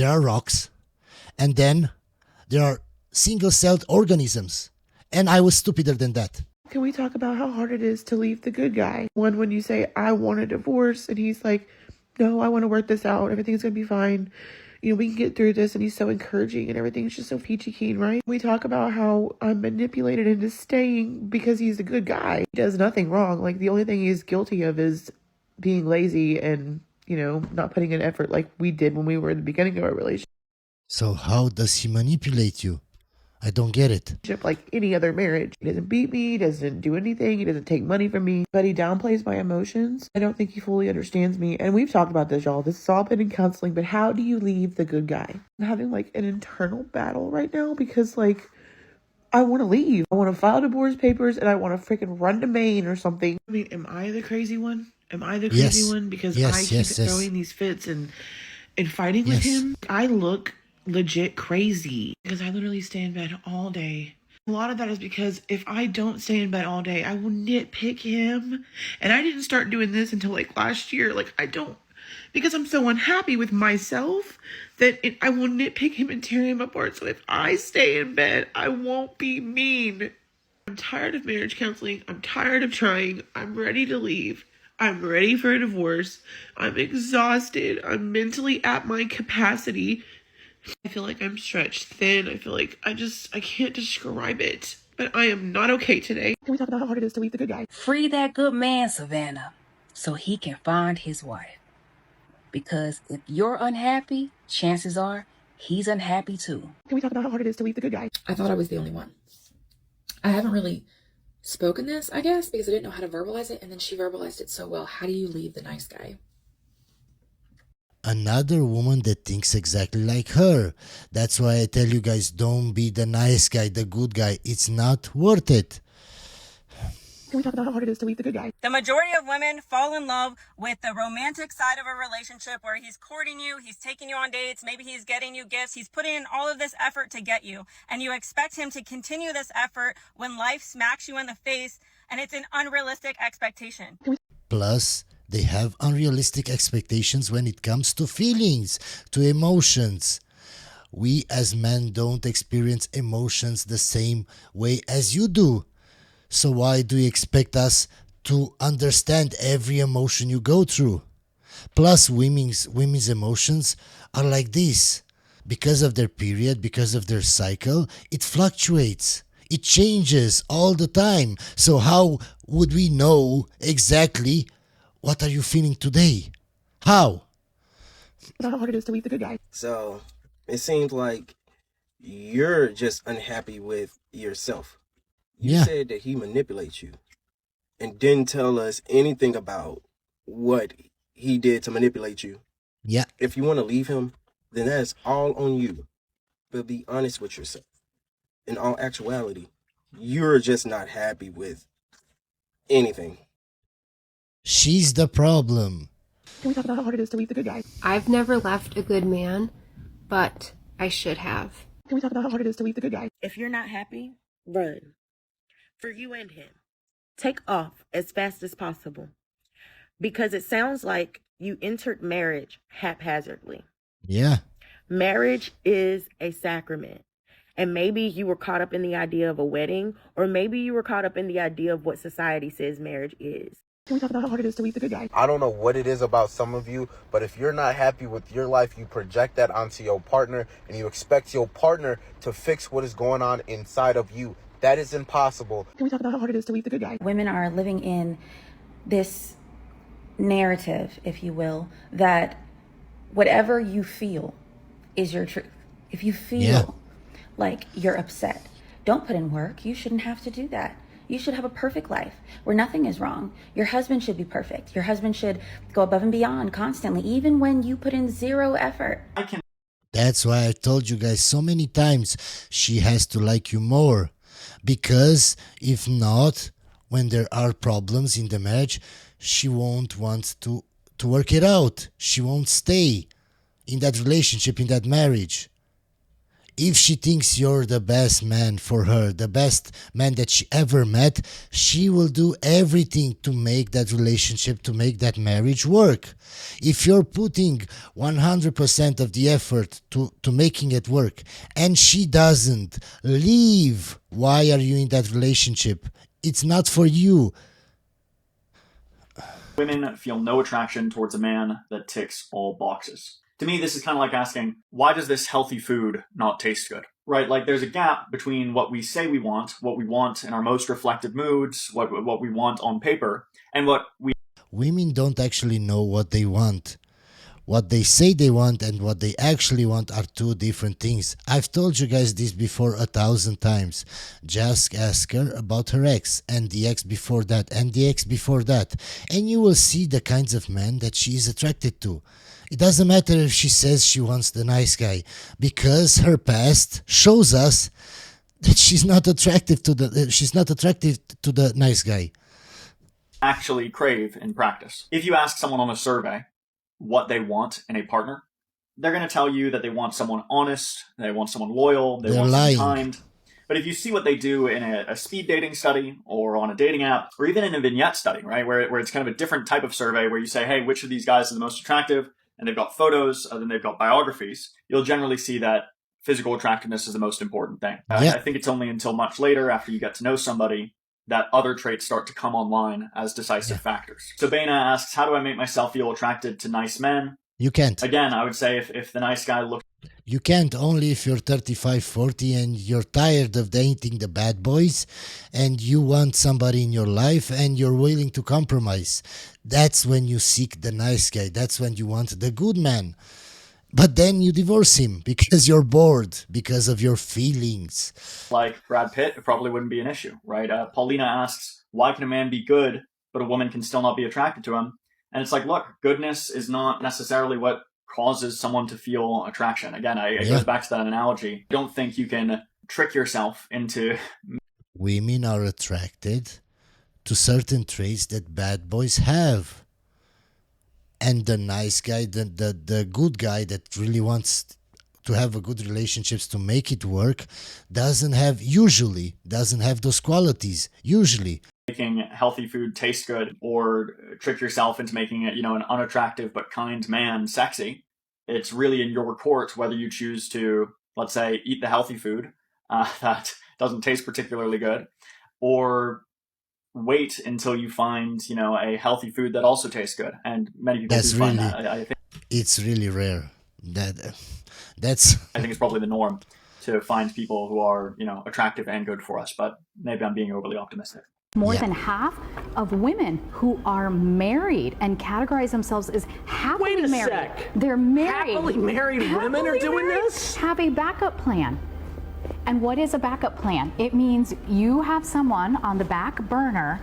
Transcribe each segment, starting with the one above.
there are rocks, and then there are single-celled organisms. And I was stupider than that. Can we talk about how hard it is to leave the good guy? When you say, I want a divorce, and he's like, no, I want to work this out. Everything's going to be fine. We can get through this. And he's so encouraging and everything's just so peachy keen, right? We talk about how I'm manipulated into staying because he's a good guy. He does nothing wrong. Like, the only thing he's guilty of is being lazy and, not putting in effort like we did when we were in the beginning of our relationship. So how does he manipulate you? I don't get it. Like any other marriage. He doesn't beat me, he doesn't do anything, he doesn't take money from me, but he downplays my emotions. I don't think he fully understands me. And we've talked about this, y'all. This has all been in counseling, but how do you leave the good guy? I'm having an internal battle right now because I want to leave. I want to file divorce papers and I want to freaking run to Maine or something. I mean, am I the crazy one? Am I the crazy one? Because I keep throwing these fits and fighting with him. I look legit crazy because I literally stay in bed all day. A lot of that is because if I don't stay in bed all day, I will nitpick him. And I didn't start doing this until last year. Because I'm so unhappy with myself that I will nitpick him and tear him apart. So if I stay in bed, I won't be mean. I'm tired of marriage counseling. I'm tired of trying. I'm ready to leave. I'm ready for a divorce. I'm exhausted. I'm mentally at my capacity. I feel like I'm stretched thin. I feel like I can't describe it. But I am not okay today. Can we talk about how hard it is to leave the good guy? Free that good man, Savannah, so he can find his wife. Because if you're unhappy, chances are he's unhappy too. Can we talk about how hard it is to leave the good guy? I thought I was the only one. I haven't really spoken this, I guess, because I didn't know how to verbalize it, and then she verbalized it so well. How do you leave the nice guy? Another woman that thinks exactly like her. That's why I tell you guys, don't be the nice guy, the good guy. It's not worth it. Can we talk about how hard it is to leave the good guy? The majority of women fall in love with the romantic side of a relationship where he's courting you, he's taking you on dates, maybe he's getting you gifts, he's putting in all of this effort to get you, and you expect him to continue this effort when life smacks you in the face, and it's an unrealistic expectation. Plus, they have unrealistic expectations when it comes to feelings, to emotions. We as men don't experience emotions the same way as you do. So why do you expect us to understand every emotion you go through? Plus, women's emotions are like this. Because of their period, because of their cycle, it fluctuates. It changes all the time. So how would we know exactly what are you feeling today? How? How hard it is to leave the good guy. So it seems like you're just unhappy with yourself. You said that he manipulates you and didn't tell us anything about what he did to manipulate you. Yeah. If you want to leave him, then that's all on you. But be honest with yourself. In all actuality, you're just not happy with anything. She's the problem. Can we talk about how hard it is to leave the good guy? I've never left a good man, but I should have. Can we talk about how hard it is to leave the good guy? If you're not happy, run. For you and him. Take off as fast as possible. Because it sounds like you entered marriage haphazardly. Yeah. Marriage is a sacrament. And maybe you were caught up in the idea of a wedding, or maybe you were caught up in the idea of what society says marriage is. Can we talk about how hard it is to leave the good guy? I don't know what it is about some of you, but if you're not happy with your life, you project that onto your partner, and you expect your partner to fix what is going on inside of you. That is impossible. Can we talk about how hard it is to leave the good guy? Women are living in this narrative, if you will, that whatever you feel is your truth. If you feel like you're upset, don't put in work. You shouldn't have to do that. You should have a perfect life where nothing is wrong. Your husband should be perfect. Your husband should go above and beyond constantly, even when you put in zero effort. That's why I told you guys so many times, she has to like you more. Because if not, when there are problems in the marriage, she won't want to work it out. She won't stay in that relationship, in that marriage. If she thinks you're the best man for her, the best man that she ever met, she will do everything to make that relationship, to make that marriage work. If you're putting 100% of the effort to making it work and she doesn't, leave. Why are you in that relationship? It's not for you. Women feel no attraction towards a man that ticks all boxes. To me, this is kind of like asking, why does this healthy food not taste good? Right? Like there's a gap between what we say we want, what we want in our most reflective moods, what we want on paper, and what we... Women don't actually know what they want. What they say they want and what they actually want are two different things. I've told you guys this before 1,000 times. Just ask her about her ex and the ex before that and the ex before that. And you will see the kinds of men that she is attracted to. It doesn't matter if she says she wants the nice guy, because her past shows us that she's not attracted to the nice guy. Actually crave in practice. If you ask someone on a survey what they want in a partner, they're going to tell you that they want someone honest, they want someone loyal, they want someone kind. But if you see what they do in a speed dating study or on a dating app or even in a vignette study, right, where it's kind of a different type of survey where you say, hey, which of these guys is the most attractive? And they've got photos, then they've got biographies, you'll generally see that physical attractiveness is the most important thing. I think it's only until much later, after you get to know somebody, that other traits start to come online as decisive factors. So Baina asks, how do I make myself feel attracted to nice men? You can't. Again, I would say if the nice guy looks... You can't, only if you're 35, 40 and you're tired of dating the bad boys and you want somebody in your life and you're willing to compromise. That's when you seek the nice guy. That's when you want the good man. But then you divorce him because you're bored, because of your feelings. Like Brad Pitt, it probably wouldn't be an issue, right? Paulina asks, why can a man be good, but a woman can still not be attracted to him? And it's like, look, goodness is not necessarily what causes someone to feel attraction. Again, it goes back to that analogy. I don't think you can trick yourself into... Women are attracted to certain traits that bad boys have. And the nice guy, the good guy that really wants to have a good relationships to make it work, usually doesn't have those qualities, usually. Making healthy food taste good or trick yourself into making it, an unattractive but kind man sexy. It's really in your court whether you choose to, let's say, eat the healthy food that doesn't taste particularly good, or wait until you find, a healthy food that also tastes good. And many people find that. I think it's really rare. I think it's probably the norm to find people who are, attractive and good for us. But maybe I'm being overly optimistic. More than half of women who are married and categorize themselves as happily married. Wait a sec. They're married. Happily married women are doing this? Have a backup plan. And what is a backup plan? It means you have someone on the back burner.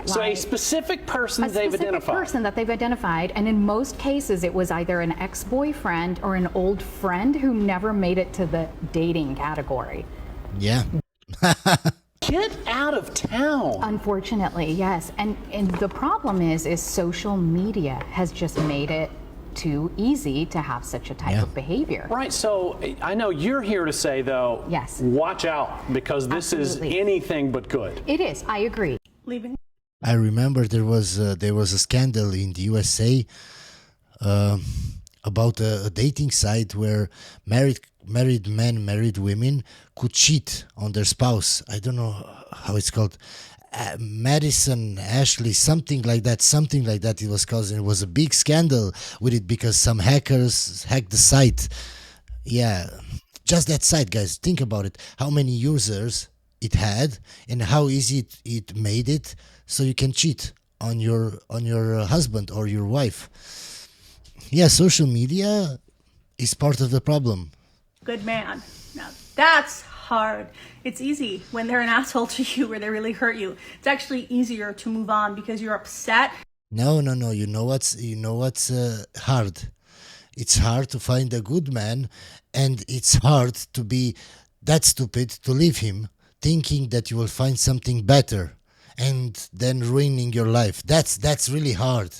So a specific person they've identified. A specific person that they've identified, and in most cases it was either an ex-boyfriend or an old friend who never made it to the dating category. Yeah. Get out of town. Unfortunately, yes. And the problem is social media has just made it too easy to have such a type of behavior. Right, so I know you're here to say, though, yes, watch out, because this is anything but good. It is, I agree. I remember there was a scandal in the USA about a dating site where married men, married women could cheat on their spouse. I don't know how it's called. Madison Ashley, something like that it was called. It was a big scandal with it because some hackers hacked the site. Yeah, just that site, guys. Think about it. How many users it had and how easy it made it so you can cheat on your husband or your wife. Yeah, social media is part of the problem. Good man. Now that's hard. It's easy when they're an asshole to you or they really hurt you. It's actually easier to move on because you're upset. No. You know what's hard? It's hard to find a good man, and it's hard to be that stupid to leave him, thinking that you will find something better. and then ruining your life. That's really hard.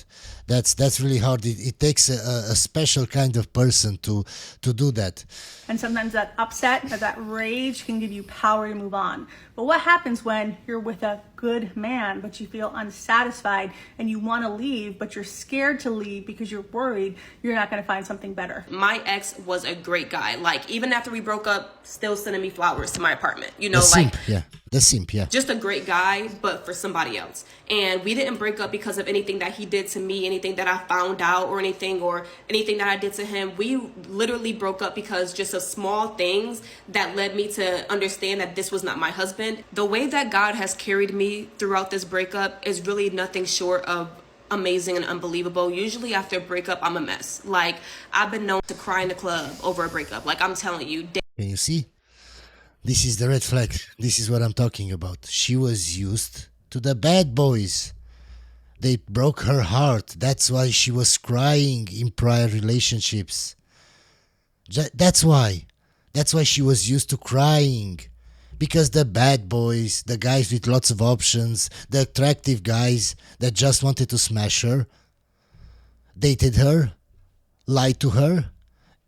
That's really hard. It takes a special kind of person to do that. And sometimes that upset, that rage can give you power to move on. But what happens when you're with a good man, but you feel unsatisfied and you want to leave, but you're scared to leave because you're worried you're not going to find something better? My ex was a great guy. Like, even after we broke up, still sending me flowers to my apartment. You know, The like, simp, yeah. The simp, yeah. just a great guy, but for somebody else. And we didn't break up because of anything that he did to me, anything that I found out or anything that I did to him. We literally broke up because just of small things that led me to understand that this was not my husband. The way that God has carried me throughout this breakup is really nothing short of amazing and unbelievable. Usually after a breakup, I'm a mess. Like, I've been known to cry in the club over a breakup. Like, I'm telling you. Can you see? This is the red flag. This is what I'm talking about. She was used to the bad boys. They broke her heart. That's why she was crying in prior relationships. That's why. That's why she was used to crying. Because the bad boys, the guys with lots of options, the attractive guys that just wanted to smash her, dated her, lied to her,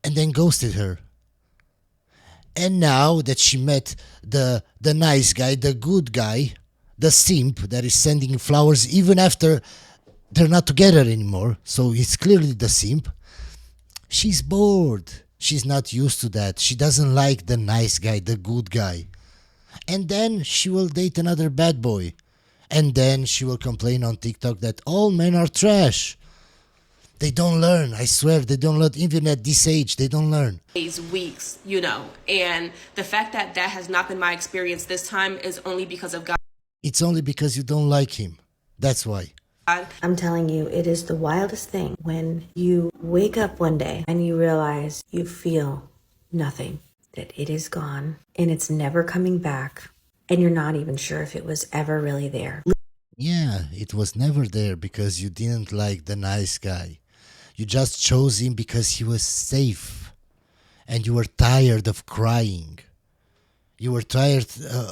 and then ghosted her. And now that she met the nice guy, the good guy, the simp that is sending flowers even after they're not together anymore, so it's clearly the simp, she's bored. She's not used to that. She doesn't like the nice guy, the good guy. And then she will date another bad boy. And then she will complain on TikTok that all men are trash. They don't learn. I swear, they don't learn. Even at this age, they don't learn. Days, weeks, you know. And the fact that that has not been my experience this time is only because of God. It's only because you don't like him. That's why. I'm telling you, it is the wildest thing when you wake up one day and you realize you feel nothing, that it is gone and it's never coming back, and you're not even sure if it was ever really there. Yeah, it was never there because you didn't like the nice guy. You just chose him because he was safe. And you were tired of crying. You were tired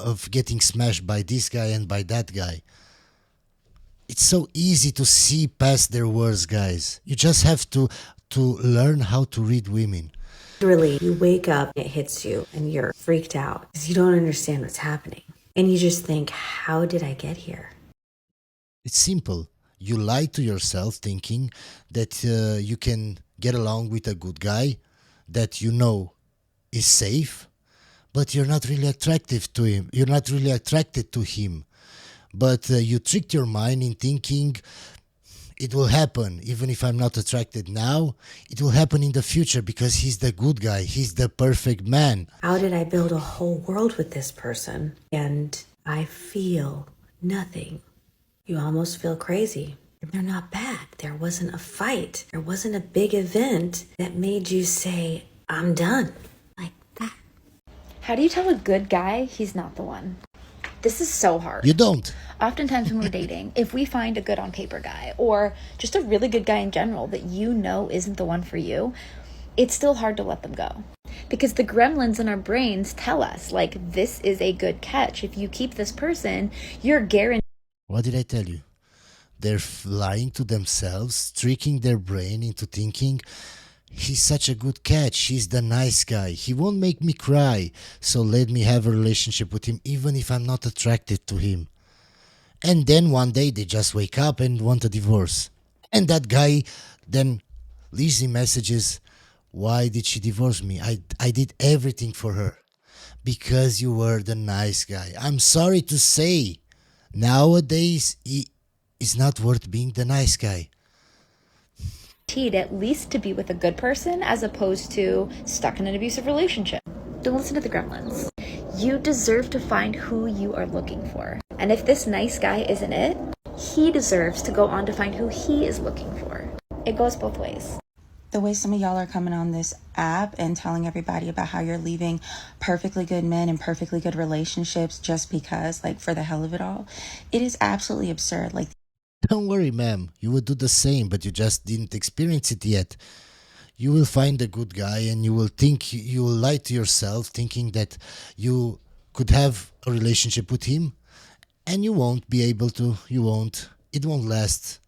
of getting smashed by this guy and by that guy. It's so easy to see past their words, guys. You just have to learn how to read women. Literally, you wake up, it hits you, and you're freaked out because you don't understand what's happening. And you just think, how did I get here? It's simple. You lie to yourself thinking that you can get along with a good guy that you know is safe, but you're not really attractive to him. You're not really attracted to him. But you tricked your mind in thinking it will happen. Even if I'm not attracted now, it will happen in the future because he's the good guy. He's the perfect man. How did I build a whole world with this person? And I feel nothing. You almost feel crazy. They're not bad. There wasn't a fight. There wasn't a big event that made you say, I'm done. Like that. How do you tell a good guy he's not the one? This is so hard. You don't. Oftentimes when we're dating, if we find a good on paper guy or just a really good guy in general that you know isn't the one for you, it's still hard to let them go. Because the gremlins in our brains tell us, like, this is a good catch. If you keep this person, you're guaranteed. What did I tell you? They're lying to themselves, tricking their brain into thinking, he's such a good catch, he's the nice guy, he won't make me cry, so let me have a relationship with him even if I'm not attracted to him. And then one day they just wake up and want a divorce. And that guy then leaves him messages, why did she divorce me? I did everything for her. Because you were the nice guy. I'm sorry to say, nowadays he is not worth being the nice guy. At least to be with a good person as opposed to stuck in an abusive relationship. Don't listen to the gremlins. You deserve to find who you are looking for. And if this nice guy isn't it, he deserves to go on to find who he is looking for. It goes both ways. The way some of y'all are coming on this app and telling everybody about how you're leaving perfectly good men and perfectly good relationships just because, like, for the hell of it all, it is absolutely absurd. Like, don't worry, ma'am. You will do the same, but you just didn't experience it yet. You will find a good guy and you will lie to yourself thinking that you could have a relationship with him. and you won't be able to. It won't last.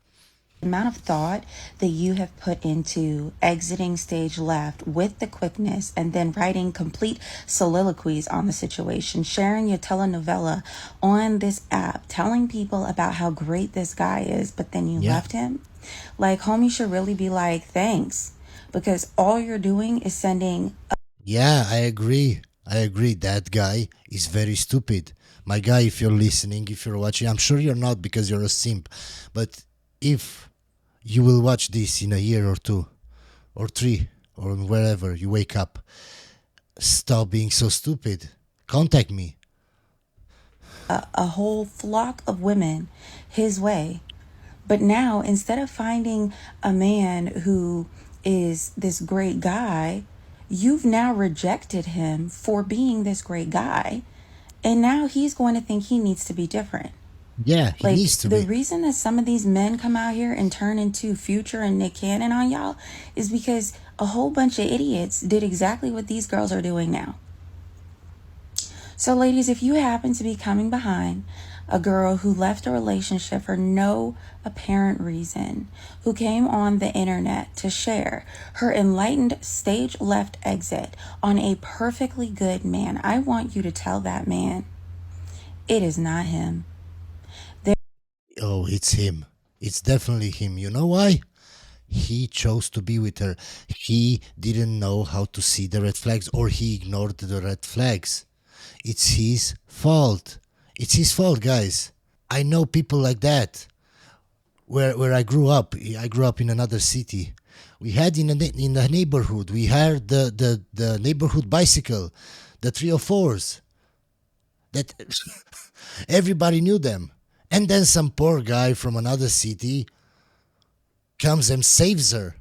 The amount of thought that you have put into exiting stage left with the quickness and then writing complete soliloquies on the situation, sharing your telenovela on this app, telling people about how great this guy is, but then you left him. Like, homie should really be like, thanks, because all you're doing is sending. Yeah, I agree. That guy is very stupid. My guy, if you're listening, if you're watching, I'm sure you're not because you're a simp. But if you will watch this in a year or 2 or 3 or wherever you wake up, stop being so stupid. Contact me. A whole flock of women his way. But now, instead of finding a man who is this great guy, you've now rejected him for being this great guy. And now he's going to think he needs to be different. Yeah, he Like, needs to the be. reason that some of these men come out here and turn into Future and Nick Cannon on y'all is because a whole bunch of idiots did exactly what these girls are doing now. So, ladies, if you happen to be coming behind a girl who left a relationship for no apparent reason, who came on the internet to share her enlightened stage left exit on a perfectly good man, I want you to tell that man it is not him. Oh, it's him. It's definitely him. You know why? He chose to be with her. He didn't know how to see the red flags, or he ignored the red flags. It's his fault. It's his fault, guys. I know people like that. Where I grew up in another city. We had in the neighborhood, we had the neighborhood bicycle, the 304s. That everybody knew them. And then some poor guy from another city comes and saves her.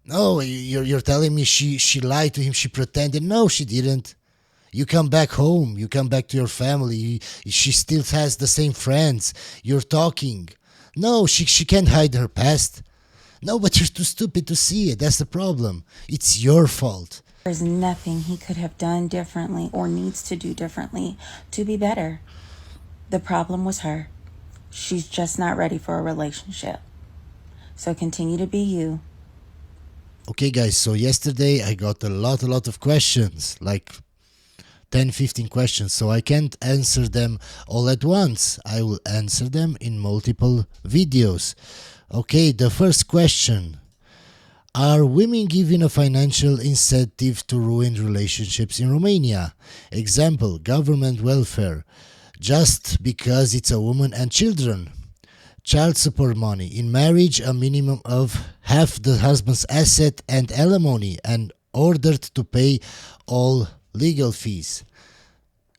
No, you're telling me she lied to him, she pretended. No, she didn't. You come back home, you come back to your family, she still has the same friends, you're talking. No, she can't hide her past. No, but you're too stupid to see it. That's the problem. It's your fault. There's nothing he could have done differently or needs to do differently to be better. The problem was her. She's just not ready for a relationship. So continue to be you. Okay, guys, so yesterday I got a lot of questions, like 10, 15 questions, so I can't answer them all at once. I will answer them in multiple videos. Okay, the first question. Are women given a financial incentive to ruin relationships in Romania? Example, government welfare. Just because it's a woman and children. Child support money. In marriage, a minimum of half the husband's asset and alimony, and ordered to pay all legal fees.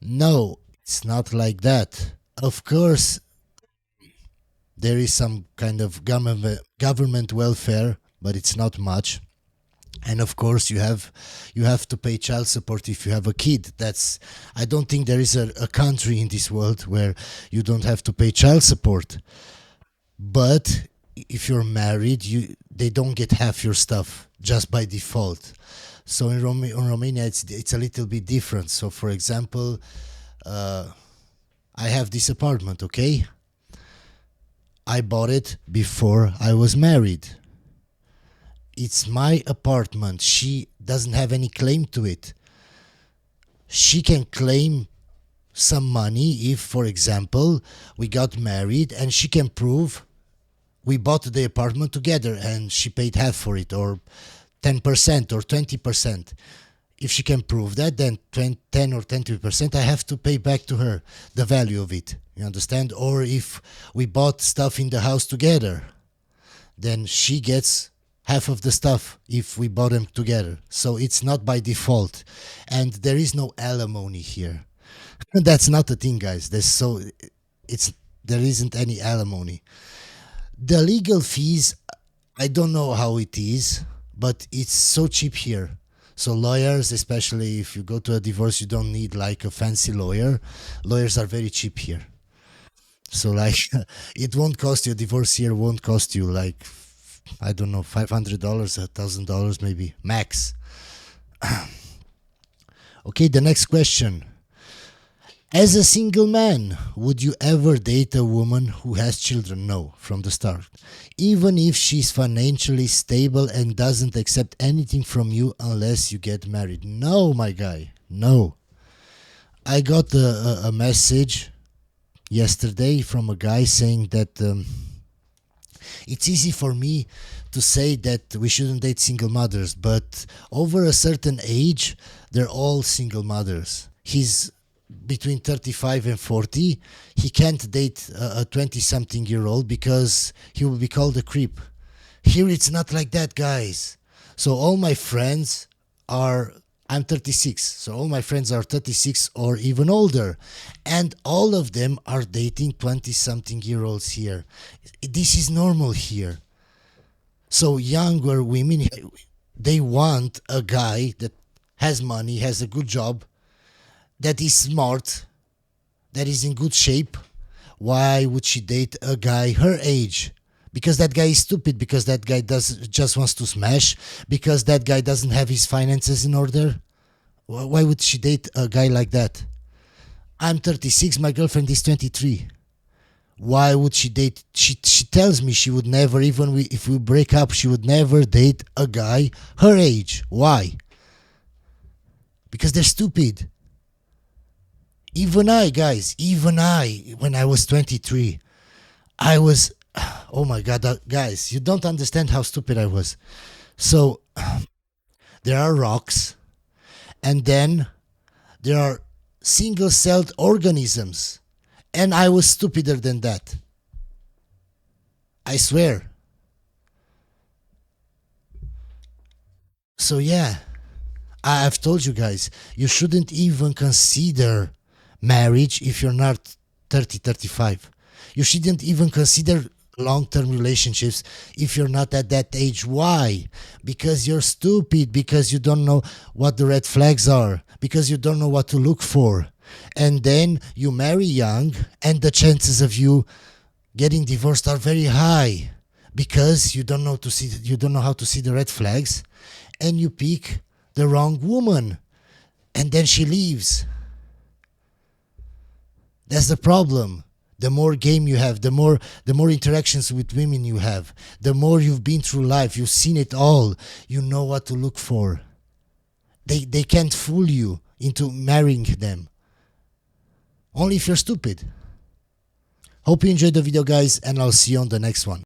No, it's not like that. Of course, there is some kind of government welfare, but it's not much. And of course, you have to pay child support if you have a kid. I don't think there is a country in this world where you don't have to pay child support. But if you're married, they don't get half your stuff just by default. So in Romania, it's a little bit different. So for example, I have this apartment, okay? I bought it before I was married. It's my apartment. She doesn't have any claim to it. She can claim some money if, for example, we got married and she can prove we bought the apartment together and she paid half for it, or 10% or 20%. If she can prove that, then 10 or 20%, I have to pay back to her the value of it. You understand? Or if we bought stuff in the house together, then she gets half of the stuff if we bought them together. So it's not by default. And there is no alimony here. That's not the thing, guys. There isn't any alimony. The legal fees, I don't know how it is, but it's so cheap here. So lawyers, especially if you go to a divorce, you don't need like a fancy lawyer. Lawyers are very cheap here. So like it won't cost you, a divorce here won't cost you like, I don't know, $500, $1,000 maybe, max. Okay, the next question. As a single man, would you ever date a woman who has children? No, from the start. Even if she's financially stable and doesn't accept anything from you unless you get married. No, my guy, no. I got a message yesterday from a guy saying that it's easy for me to say that we shouldn't date single mothers, but over a certain age, they're all single mothers. He's between 35 and 40. He can't date a 20-something-year-old because he will be called a creep. Here it's not like that, guys. So all my friends are... I'm 36, so all my friends are 36 or even older. And all of them are dating 20-something-year-olds here. This is normal here. So younger women, they want a guy that has money, has a good job, that is smart, that is in good shape. Why would she date a guy her age? Because that guy is stupid, because that guy just wants to smash, because that guy doesn't have his finances in order. Why would she date a guy like that? I'm 36, my girlfriend is 23. Why would she date? She tells me she would never, even if we break up, she would never date a guy her age. Why? Because they're stupid. Even I, guys, when I was 23, I was, oh my God, guys, you don't understand how stupid I was. So, there are rocks, and then there are single-celled organisms, and I was stupider than that. I swear. So yeah, I've told you guys, you shouldn't even consider marriage if you're not 30, 35. You shouldn't even consider long-term relationships if you're not at that age. Why? Because you're stupid, because you don't know what the red flags are, because you don't know what to look for. And then you marry young, and the chances of you getting divorced are very high because you don't know how to see the red flags, and you pick the wrong woman, and then she leaves. That's the problem. The more game you have, the more interactions with women you have, the more you've been through life, you've seen it all, you know what to look for. They can't fool you into marrying them. Only if you're stupid. Hope you enjoyed the video, guys, and I'll see you on the next one.